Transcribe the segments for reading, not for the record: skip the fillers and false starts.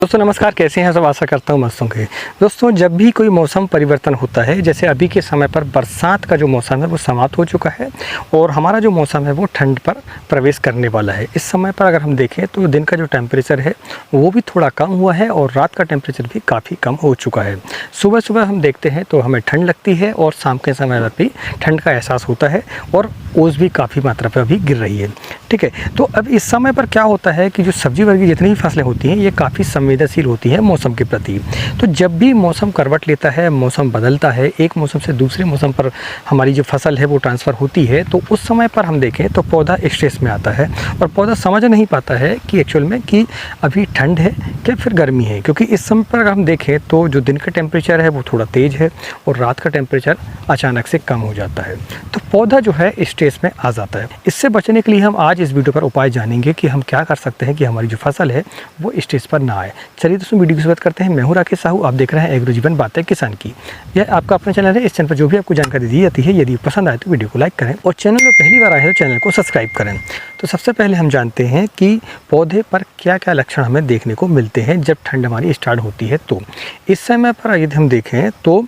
दोस्तों नमस्कार, कैसे हैं सब। आशा करता हूँ मस्त होंगे। दोस्तों जब भी कोई मौसम परिवर्तन होता है, जैसे अभी के समय पर बरसात का जो मौसम है वो समाप्त हो चुका है और हमारा जो मौसम है वो ठंड पर प्रवेश करने वाला है। इस समय पर अगर हम देखें तो दिन का जो टेम्परेचर है वो भी थोड़ा कम हुआ है और रात का टेम्परेचर भी काफ़ी कम हो चुका है। सुबह सुबह हम देखते हैं तो हमें ठंड लगती है और शाम के समय पर भी ठंड का एहसास होता है और ओस भी काफ़ी मात्रा पर अभी गिर रही है। ठीक है, तो अब इस समय पर क्या होता है कि जो सब्जी वर्गी जितनी भी फसलें होती हैं ये काफ़ी संवेदनशील होती है मौसम के प्रति। तो जब भी मौसम करवट लेता है, मौसम बदलता है, एक मौसम से दूसरे मौसम पर हमारी जो फसल है वो ट्रांसफ़र होती है, तो उस समय पर हम देखें तो पौधा स्ट्रेस में आता है और पौधा समझ नहीं पाता है कि एक्चुअल में कि अभी ठंड है क्या फिर गर्मी है। क्योंकि इस समय पर अगर हम देखें तो जो दिन का टेम्परेचर है वो थोड़ा तेज़ है और रात का टेम्परेचर अचानक से कम हो जाता है, तो पौधा जो है स्ट्रेस में आ जाता है। इससे बचने के लिए हम आज इस वीडियो पर उपाय जानेंगे कि हम क्या कर सकते हैं कि हमारी जो फसल है वो स्ट्रेस पर ना आए। चलिए दोस्तों वीडियो की शुरुआत करते हैं। मैं हूं राकेश साहू, आप देख रहे हैं एग्रो जीवन बातें किसान की। यह आपका अपना चैनल है। इस चैनल पर जो भी आपको जानकारी दी जाती है, यदि पसंद आए तो वीडियो को लाइक करें और चैनल में पहली बार आए हैं तो चैनल को सब्सक्राइब करें। तो सबसे पहले हम जानते हैं कि पौधे पर क्या क्या लक्षण हमें देखने को मिलते हैं जब ठंड हमारी स्टार्ट होती है। तो इस समय पर यदि हम देखें तो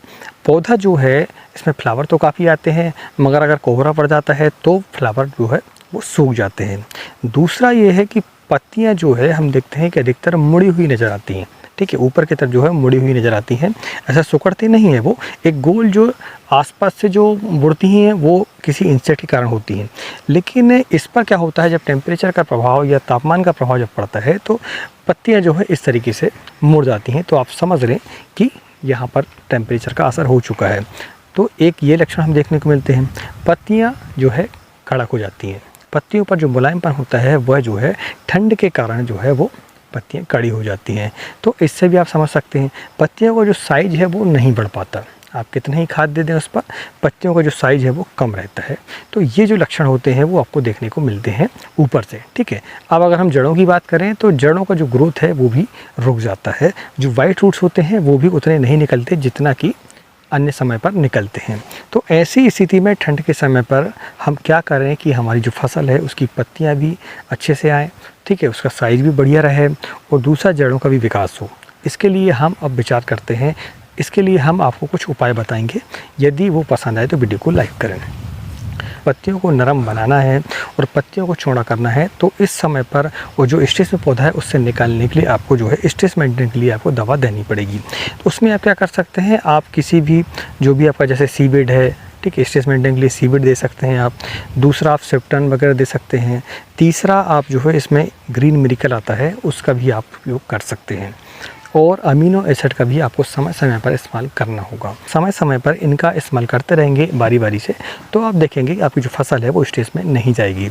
पौधा जो है इसमें फ्लावर तो काफ़ी आते हैं, मगर अगर कोहरा पड़ जाता है तो फ्लावर जो है वो सूख जाते हैं। दूसरा ये है कि पत्तियां जो है हम देखते हैं कि अधिकतर मुड़ी हुई नज़र आती हैं। ठीक है, ऊपर की तरफ जो है मुड़ी हुई नज़र आती हैं, ऐसा सुकड़ती नहीं है। वो एक गोल जो आसपास से जो मुड़ती हैं वो किसी इंसेक्ट के कारण होती हैं। लेकिन इस पर क्या होता है, जब टेम्परेचर का प्रभाव या तापमान का प्रभाव जब पड़ता है तो पत्तियाँ जो है इस तरीके से मुड़ जाती हैं। तो आप समझ लें कि यहाँ पर टेम्परेचर का असर हो चुका है। तो एक ये लक्षण हम देखने को मिलते हैं। पत्तियाँ जो है कड़क हो जाती हैं, पत्तियों पर जो मुलायमपन होता है वह जो है ठंड के कारण जो है वो पत्तियाँ कड़ी हो जाती हैं। तो इससे भी आप समझ सकते हैं पत्तियों का जो साइज़ है वो नहीं बढ़ पाता। आप कितना ही खाद दे दें उस पर, पत्तियों का जो साइज़ है वो कम रहता है। तो ये जो लक्षण होते हैं वो आपको देखने को मिलते हैं ऊपर से। ठीक है, अब अगर हम जड़ों की बात करें तो जड़ों का जो ग्रोथ है वो भी रुक जाता है। जो वाइट रूट्स होते हैं वो भी उतने नहीं निकलते जितना कि अन्य समय पर निकलते हैं। तो ऐसी स्थिति में ठंड के समय पर हम क्या करें कि हमारी जो फसल है उसकी पत्तियां भी अच्छे से आएँ, ठीक है, उसका साइज़ भी बढ़िया रहे और दूसरा जड़ों का भी विकास हो। इसके लिए हम अब विचार करते हैं। इसके लिए हम आपको कुछ उपाय बताएंगे। यदि वो पसंद आए तो वीडियो को लाइक करें। पत्तियों को नरम बनाना है और पत्तियों को चौड़ा करना है, तो इस समय पर वो जो स्ट्रेस में पौधा है उससे निकालने के लिए आपको जो है स्ट्रेस मेंटेन के लिए आपको दवा देनी पड़ेगी। तो उसमें आप क्या कर सकते हैं, आप किसी भी जो भी आपका जैसे सीविड है, ठीक है, स्ट्रेस मेंटेन के लिए सीविड दे सकते हैं आप। दूसरा आप सेप्टन वगैरह दे सकते हैं। तीसरा आप जो है इसमें ग्रीन मिरेकल आता है उसका भी आप उपयोग कर सकते हैं। और अमीनो एसिड का भी आपको समय समय पर इस्तेमाल करना होगा। समय समय पर इनका इस्तेमाल करते रहेंगे बारी बारी से, तो आप देखेंगे कि आपकी जो फसल है वो स्ट्रेस में नहीं जाएगी।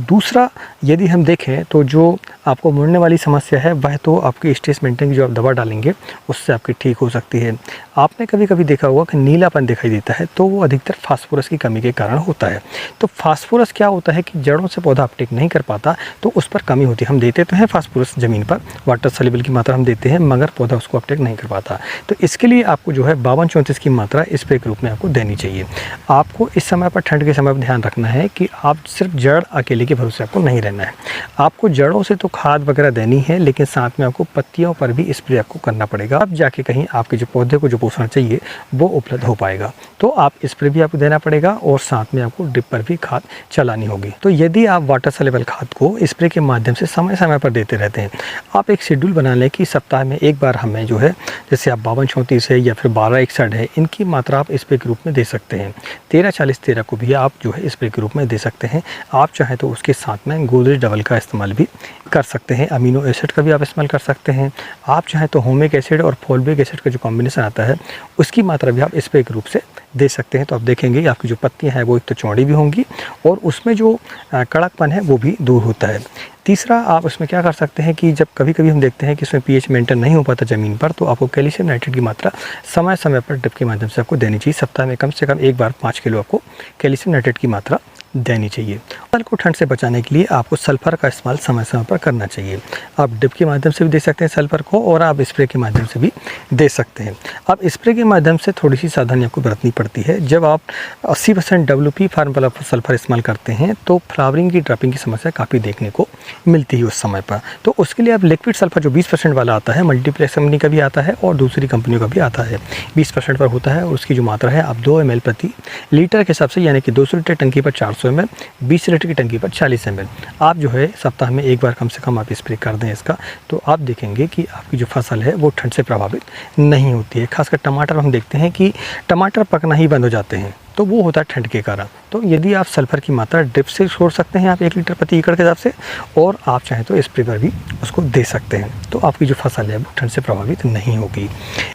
दूसरा यदि हम देखें तो जो आपको मुड़ने वाली समस्या है वह तो आपकी स्ट्रेस मेंटेन की जो आप दवा डालेंगे उससे आपकी ठीक हो सकती है। आपने कभी कभी देखा होगा कि नीलापन दिखाई देता है तो वो अधिकतर फास्फोरस की कमी के कारण होता है। तो फास्फोरस क्या होता है कि जड़ों से पौधा अपटेक नहीं कर पाता तो उस पर कमी होती है। हम देते तो हैं फास्फोरस ज़मीन पर, वाटर सॉल्युबल की मात्रा हम देते हैं, मगर पौधा उसको अपटेक नहीं कर पाता। तो इसके लिए आपको जो है 52-34 की मात्रा स्प्रे के रूप में आपको देनी चाहिए। आपको इस समय पर ठंड के समय पर ध्यान रखना है कि आप सिर्फ जड़ अकेले के भरोसे आपको नहीं रहना है। आपको जड़ों से तो खाद वगैरह देनी है, लेकिन साथ में आपको पत्तियों पर भी स्प्रे आपको करना पड़ेगा। अब जाके कहीं आपके जो पौधे को जो पोषण चाहिए वो उपलब्ध हो पाएगा। तो आप स्प्रे भी आपको देना पड़ेगा और साथ में आपको ड्रिप पर भी खाद चलानी होगी। तो यदि आप वाटर सॉल्युबल खाद को स्प्रे के माध्यम से समय समय पर देते रहते हैं, आप एक शेड्यूल बना लें कि सप्ताह में एक बार हमें जो है जैसे आप 52-34 है या फिर 12-61 है, इनकी मात्रा आप स्प्रे के रूप में दे सकते हैं। 13-40-13 को भी आप जो है स्प्रे के रूप में दे सकते हैं। आप चाहें तो उसके साथ में गोदरेज डबल का इस्तेमाल भी कर सकते हैं। अमीनो एसिड का भी आप इस्तेमाल कर सकते हैं। आप चाहें तो होमिक एसिड और फॉल्बिक एसिड का जो कॉम्बिनेशन आता है उसकी मात्रा भी आप स्प्रे के रूप से दे सकते हैं। तो आप देखेंगे आपकी जो पत्तियां हैं वो एक तो चौड़ी भी होंगी और उसमें जो कड़कपन है वो भी दूर होता है। तीसरा आप उसमें क्या कर सकते हैं कि जब कभी कभी हम देखते हैं कि इसमें पीएच मेंटेन नहीं हो पाता ज़मीन पर, तो आपको कैल्शियम नाइट्रेट की मात्रा समय समय पर ड्रिप के माध्यम से आपको देनी चाहिए। सप्ताह में कम से कम एक बार 5 किलो आपको कैल्शियम नाइट्रेट की मात्रा देनी चाहिए। फसल को ठंड से बचाने के लिए आपको सल्फर का इस्तेमाल समय समय पर करना चाहिए। आप ड्रिप के माध्यम से भी दे सकते हैं सल्फर को, और आप स्प्रे के माध्यम से भी दे सकते हैं। अब स्प्रे के माध्यम से थोड़ी सी सावधानी आपको बरतनी पड़ती है। जब आप 80% WP फार्मूला सल्फर इस्तेमाल करते हैं तो फ्लावरिंग की ड्रॉपिंग की समस्या काफ़ी देखने को मिलती है उस समय पर। तो उसके लिए आप लिक्विड सल्फर जो 20% वाला आता है, मल्टीप्लेक्स कंपनी का भी आता है और दूसरी कंपनियों का भी आता है, 20% पर होता है, और उसकी जो मात्रा है आप 2 ml प्रति लीटर के हिसाब से, यानी कि 200 लीटर टंकी पर 400 ml, 20 लीटर की टंकी पर 40 ml आप जो है सप्ताह में एक बार कम से कम आप स्प्रे कर दें इसका, तो आप देखेंगे कि आपकी जो फसल है वो ठंड से प्रभावित नहीं होती है। खासकर टमाटर हम देखते हैं कि टमाटर पकना ही बंद हो जाते हैं, तो वो होता है ठंड के कारण। तो यदि आप सल्फर की मात्रा ड्रिप से छोड़ सकते हैं आप 1 लीटर प्रति एकड़ के हिसाब से, और आप चाहें तो स्प्रे पर भी उसको दे सकते हैं, तो आपकी जो फसल है वो ठंड से प्रभावित नहीं होगी।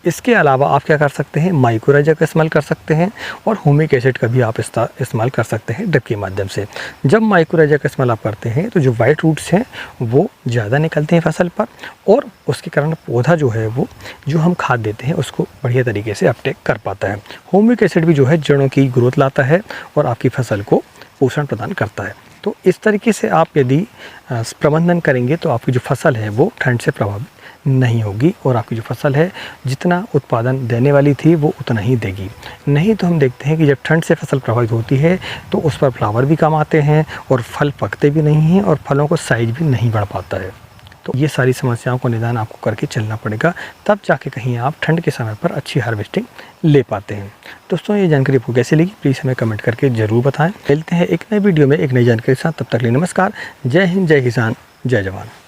इसके अलावा आप क्या कर सकते हैं, माइक्रोराइजा का इस्तेमाल कर सकते हैं, और ह्यूमिक एसिड का भी आप इस्तेमाल कर सकते हैं ड्रिप के माध्यम से। जब माइक्रोराइजा का इस्तेमाल आप करते हैं तो जो वाइट रूट्स हैं वो ज़्यादा निकलते हैं फसल पर, और उसके कारण पौधा जो है वो जो हम खाद देते हैं उसको बढ़िया तरीके से अपटेक कर पाता है। ह्यूमिक एसिड भी जो है जड़ों की ग्रोथ लाता है और आपकी फसल को पोषण प्रदान करता है। तो इस तरीके से आप यदि प्रबंधन करेंगे तो आपकी जो फसल है वो ठंड से प्रभावित नहीं होगी, और आपकी जो फसल है जितना उत्पादन देने वाली थी वो उतना ही देगी। नहीं तो हम देखते हैं कि जब ठंड से फसल प्रभावित होती है तो उस पर फ्लावर भी कम आते हैं और फल पकते भी नहीं हैं, और फलों को साइज भी नहीं बढ़ पाता है। तो ये सारी समस्याओं को निदान आपको करके चलना पड़ेगा, तब जाके कहीं आप ठंड के समय पर अच्छी हार्वेस्टिंग ले पाते हैं। दोस्तों, ये जानकारी आपको कैसी लगी प्लीज़ हमें कमेंट करके ज़रूर बताएं। मिलते हैं एक नए वीडियो में एक नई जानकारी के साथ, तब तक के लिए नमस्कार। जय हिंद, जय किसान, जय जवान।